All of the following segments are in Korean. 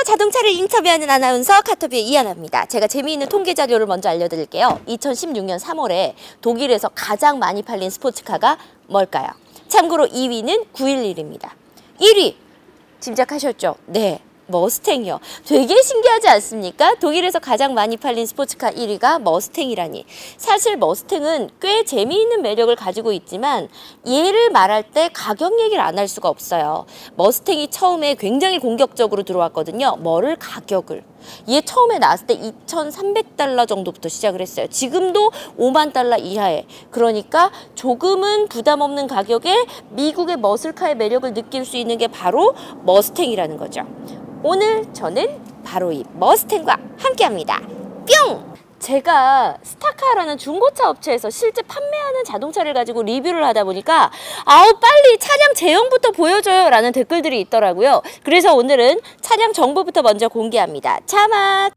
안녕하세요. 자동차를 인터뷰하는 아나운서 카터비의 이하나입니다. 제가 재미있는 통계 자료를 먼저 알려드릴게요. 2016년 3월에 독일에서 가장 많이 팔린 스포츠카가 뭘까요? 참고로 2위는 911입니다. 1위 짐작하셨죠? 네, 머스탱이요. 되게 신기하지 않습니까? 독일에서 가장 많이 팔린 스포츠카 1위가 머스탱이라니. 사실 머스탱은 꽤 재미있는 매력을 가지고 있지만 얘를 말할 때 가격 얘기를 안 할 수가 없어요. 머스탱이 처음에 굉장히 공격적으로 들어왔거든요. 뭐를? 가격을. 얘 처음에 나왔을 때 2,300달러 정도부터 시작을 했어요. 지금도 5만 달러 이하에. 그러니까 조금은 부담 없는 가격에 미국의 머슬카의 매력을 느낄 수 있는 게 바로 머스탱이라는 거죠. 오늘 저는 바로 이 머스탱과 함께합니다. 뿅! 제가 스타카라는 중고차 업체에서 실제 판매하는 자동차를 가지고 리뷰를 하다 보니까 아우 빨리 차량 제형부터 보여줘요 라는 댓글들이 있더라고요. 그래서 오늘은 차량 정보부터 먼저 공개합니다. 차맛!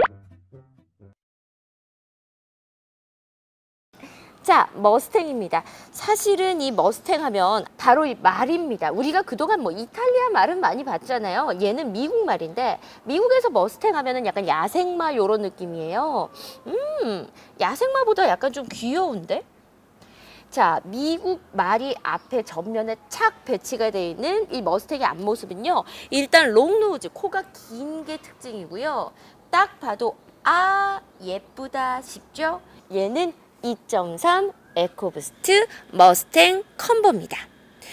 자, 머스탱입니다. 사실은 이 머스탱 하면 바로 이 말입니다. 우리가 그동안 뭐 이탈리아 말은 많이 봤잖아요. 얘는 미국 말인데 미국에서 머스탱 하면은 약간 야생마 요런 느낌이에요. 야생마보다 약간 좀 귀여운데? 자, 미국 말이 앞에 전면에 착 배치가 되어 있는 이 머스탱의 앞모습은요. 일단 롱노즈, 코가 긴 게 특징이고요. 딱 봐도 아 예쁘다 싶죠? 얘는 2.3 에코부스트 머스탱 컴보입니다.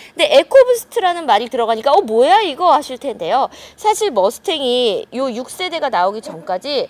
근데 에코부스트라는 말이 들어가니까 뭐야 이거 하실 텐데요. 사실 머스탱이 요 6세대가 나오기 전까지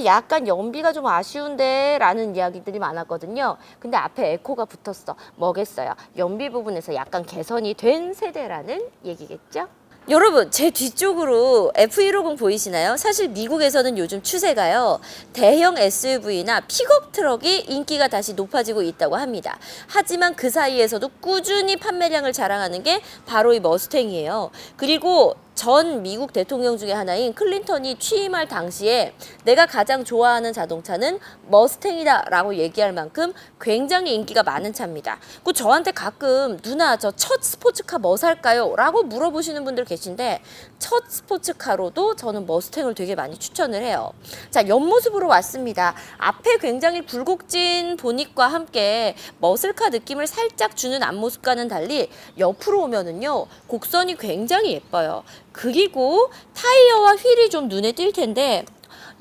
약간 연비가 좀 아쉬운데 라는 이야기들이 많았거든요. 근데 앞에 에코가 붙었어. 뭐겠어요? 연비 부분에서 약간 개선이 된 세대라는 얘기겠죠? 여러분, 제 뒤쪽으로 F150 보이시나요? 사실 미국에서는 요즘 추세가요. 대형 SUV나 픽업 트럭이 인기가 다시 높아지고 있다고 합니다. 하지만 그 사이에서도 꾸준히 판매량을 자랑하는 게 바로 이 머스탱이에요. 그리고 전 미국 대통령 중에 하나인 클린턴이 취임할 당시에 내가 가장 좋아하는 자동차는 머스탱이다 라고 얘기할 만큼 굉장히 인기가 많은 차입니다. 그 저한테 가끔 누나 저 첫 스포츠카 뭐 살까요? 라고 물어보시는 분들 계신데 첫 스포츠카로도 저는 머스탱을 되게 많이 추천을 해요. 자, 옆모습으로 왔습니다. 앞에 굉장히 굴곡진 보닛과 함께 머슬카 느낌을 살짝 주는 앞모습과는 달리 옆으로 오면은요 곡선이 굉장히 예뻐요. 그리고 타이어와 휠이 좀 눈에 띌 텐데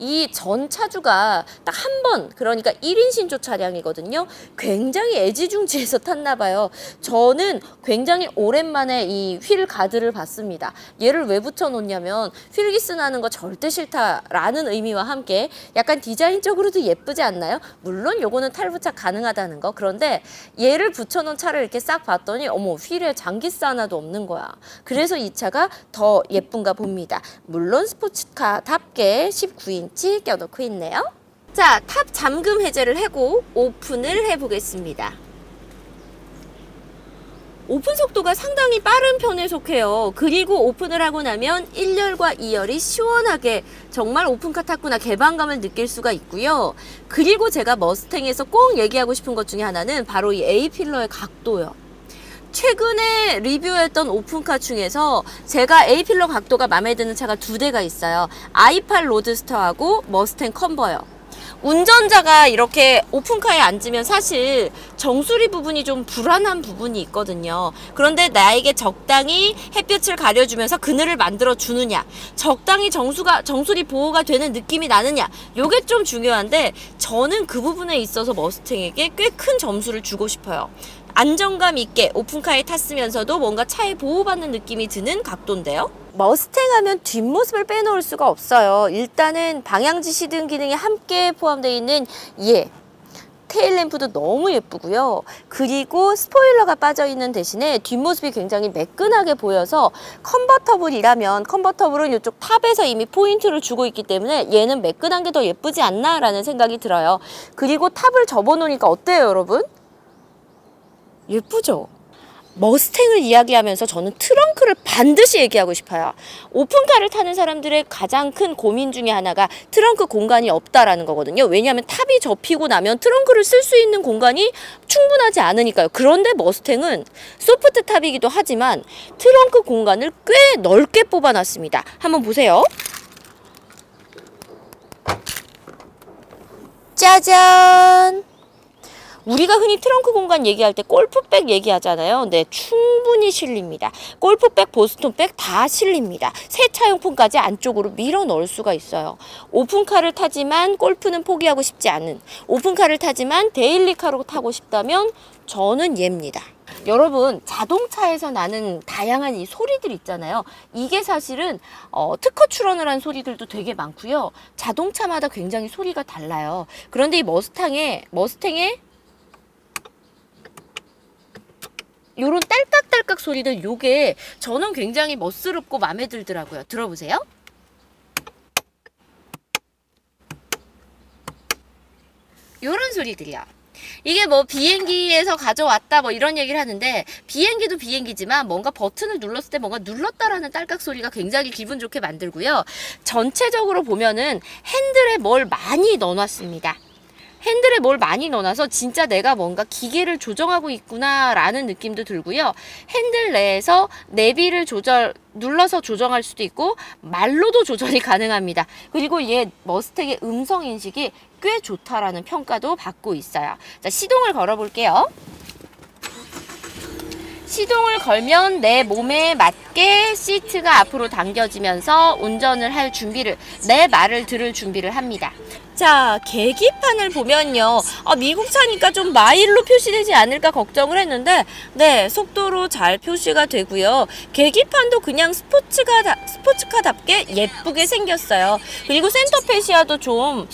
이 전 차주가 딱 한 번, 그러니까 1인 신조 차량이거든요. 굉장히 애지중지해서 탔나 봐요. 저는 굉장히 오랜만에 이 휠 가드를 봤습니다. 얘를 왜 붙여놓냐면 휠기스 나는 거 절대 싫다라는 의미와 함께 약간 디자인적으로도 예쁘지 않나요? 물론 요거는 탈부착 가능하다는 거. 그런데 얘를 붙여놓은 차를 이렇게 싹 봤더니 어머 휠에 장기스 하나도 없는 거야. 그래서 이 차가 더 예쁜가 봅니다. 물론 스포츠카답게 19인치 껴놓고 있네요. 자, 탑 잠금 해제를 하고 오픈을 해보겠습니다. 오픈 속도가 상당히 빠른 편에 속해요. 그리고 오픈을 하고 나면 1열과 2열이 시원하게 정말 오픈카 탔구나 개방감을 느낄 수가 있고요. 그리고 제가 머스탱에서 꼭 얘기하고 싶은 것 중에 하나는 바로 이 A필러의 각도요. 최근에 리뷰했던 오픈카 중에서 제가 A필러 각도가 마음에 드는 차가 2대가 있어요. i8 로드스터하고 머스탱 컨버요. 운전자가 이렇게 오픈카에 앉으면 사실 정수리 부분이 좀 불안한 부분이 있거든요. 그런데 나에게 적당히 햇볕을 가려주면서 그늘을 만들어 주느냐, 적당히 정수리 보호가 되는 느낌이 나느냐, 요게 좀 중요한데 저는 그 부분에 있어서 머스탱에게 꽤 큰 점수를 주고 싶어요. 안정감 있게 오픈카에 탔으면서도 뭔가 차에 보호받는 느낌이 드는 각도인데요. 머스탱 하면 뒷모습을 빼놓을 수가 없어요. 일단은 방향지 시등 기능이 함께 포함되어 있는 테일램프도 너무 예쁘고요. 그리고 스포일러가 빠져있는 대신에 뒷모습이 굉장히 매끈하게 보여서 컨버터블이라면 컨버터블은 이쪽 탑에서 이미 포인트를 주고 있기 때문에 얘는 매끈한 게 더 예쁘지 않나 라는 생각이 들어요. 그리고 탑을 접어놓으니까 어때요 여러분? 예쁘죠? 머스탱을 이야기하면서 저는 트렁크를 반드시 얘기하고 싶어요. 오픈카를 타는 사람들의 가장 큰 고민 중에 하나가 트렁크 공간이 없다라는 거거든요. 왜냐하면 탑이 접히고 나면 트렁크를 쓸 수 있는 공간이 충분하지 않으니까요. 그런데 머스탱은 소프트 탑이기도 하지만 트렁크 공간을 꽤 넓게 뽑아놨습니다. 한번 보세요. 짜잔! 우리가 흔히 트렁크 공간 얘기할 때 골프백 얘기하잖아요. 네, 충분히 실립니다. 골프백, 보스톤백 다 실립니다. 세차용품까지 안쪽으로 밀어 넣을 수가 있어요. 오픈카를 타지만 골프는 포기하고 싶지 않은, 오픈카를 타지만 데일리카로 타고 싶다면 저는 얘입니다. 여러분, 자동차에서 나는 다양한 이 소리들 있잖아요. 이게 사실은 특허 출원을 한 소리들도 되게 많고요. 자동차마다 굉장히 소리가 달라요. 그런데 이 머스탱의 요런 딸깍딸깍 소리들, 요게 저는 굉장히 멋스럽고 마음에 들더라고요. 들어보세요. 요런 소리들이요. 이게 뭐 비행기에서 가져왔다 뭐 이런 얘기를 하는데, 비행기도 비행기지만 뭔가 버튼을 눌렀을 때 뭔가 눌렀다라는 딸깍 소리가 굉장히 기분 좋게 만들고요. 전체적으로 보면은 핸들에 뭘 많이 넣어놨습니다. 핸들에 뭘 많이 넣어놔서 진짜 내가 뭔가 기계를 조정하고 있구나 라는 느낌도 들고요. 핸들 내에서 내비를 눌러서 조정할 수도 있고 말로도 조절이 가능합니다. 그리고 얘 머스탱의 음성 인식이 꽤 좋다라는 평가도 받고 있어요. 자, 시동을 걸어 볼게요. 시동을 걸면 내 몸에 맞게 시트가 앞으로 당겨지면서 운전을 할 준비를, 내 말을 들을 준비를 합니다. 자, 계기판을 보면요. 미국 차니까 좀 마일로 표시되지 않을까 걱정을 했는데, 네, 속도로 잘 표시가 되고요. 계기판도 그냥 스포츠카답게 예쁘게 생겼어요. 그리고 센터 페시아도 좀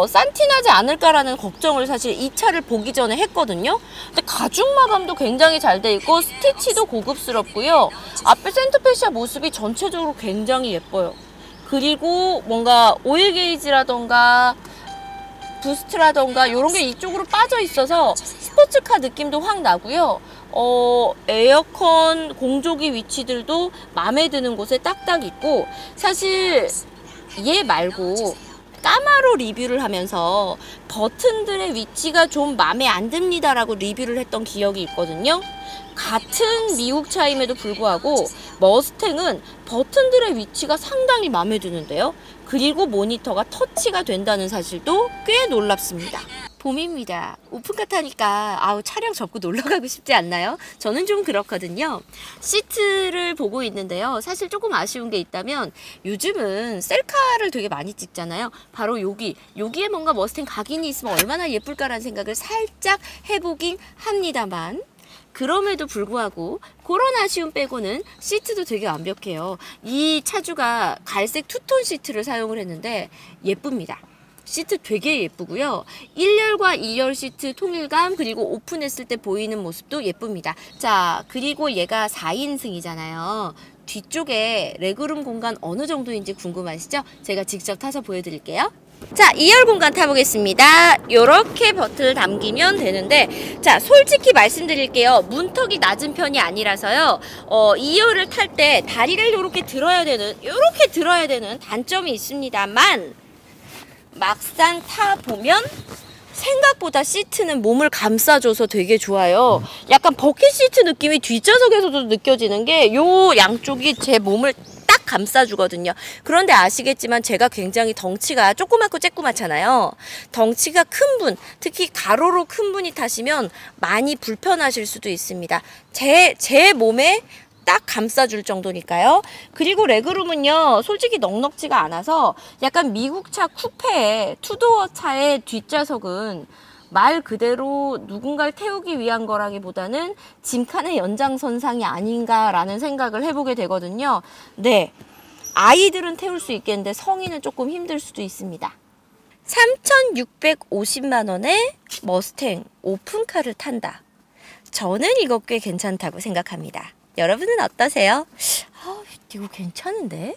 산티나지 않을까라는 걱정을 사실 이 차를 보기 전에 했거든요. 근데 가죽 마감도 굉장히 잘 돼 있고 스티치도 고급스럽고요. 앞에 센터 페시아 모습이 전체적으로 굉장히 예뻐요. 그리고 뭔가 오일 게이지라던가 부스트라던가 이런 게 이쪽으로 빠져 있어서 스포츠카 느낌도 확 나고요. 에어컨 공조기 위치들도 마음에 드는 곳에 딱딱 있고, 사실 얘 말고 까마로 리뷰를 하면서 버튼들의 위치가 좀 마음에 안 듭니다라고 리뷰를 했던 기억이 있거든요. 같은 미국 차임에도 불구하고 머스탱은 버튼들의 위치가 상당히 마음에 드는데요. 그리고 모니터가 터치가 된다는 사실도 꽤 놀랍습니다. 봄입니다. 오픈카 타니까 차량 접고 놀러가고 싶지 않나요? 저는 좀 그렇거든요. 시트를 보고 있는데요. 사실 조금 아쉬운 게 있다면 요즘은 셀카를 되게 많이 찍잖아요. 바로 여기에 뭔가 머스탱 각인이 있으면 얼마나 예쁠까라는 생각을 살짝 해보긴 합니다만, 그럼에도 불구하고 그런 아쉬움 빼고는 시트도 되게 완벽해요. 이 차주가 갈색 투톤 시트를 사용을 했는데 예쁩니다. 시트 되게 예쁘고요. 1열과 2열 시트 통일감, 그리고 오픈했을 때 보이는 모습도 예쁩니다. 자, 그리고 얘가 4인승이잖아요. 뒤쪽에 레그룸 공간 어느 정도인지 궁금하시죠? 제가 직접 타서 보여드릴게요. 자, 2열 공간 타보겠습니다. 요렇게 버튼을 당기면 되는데, 자, 솔직히 말씀드릴게요. 문턱이 낮은 편이 아니라서요. 2열을 탈 때 다리를 요렇게 들어야 되는 단점이 있습니다만, 막상 타보면 생각보다 시트는 몸을 감싸줘서 되게 좋아요. 약간 버킷 시트 느낌이 뒷좌석에서도 느껴지는 게 요 양쪽이 제 몸을 딱 감싸주거든요. 그런데 아시겠지만 제가 굉장히 덩치가 조그맣고 쬐꾸맣잖아요. 덩치가 큰 분, 특히 가로로 큰 분이 타시면 많이 불편하실 수도 있습니다. 제 몸에 딱 감싸줄 정도니까요. 그리고 레그룸은요, 솔직히 넉넉지가 않아서 약간 미국차 쿠페, 투도어 차의 뒷좌석은 말 그대로 누군가를 태우기 위한 거라기보다는 짐칸의 연장선상이 아닌가라는 생각을 해보게 되거든요. 네, 아이들은 태울 수 있겠는데 성인은 조금 힘들 수도 있습니다. 3,650만 원에 머스탱 오픈카를 탄다. 저는 이거 꽤 괜찮다고 생각합니다. 여러분은 어떠세요? 이거 괜찮은데?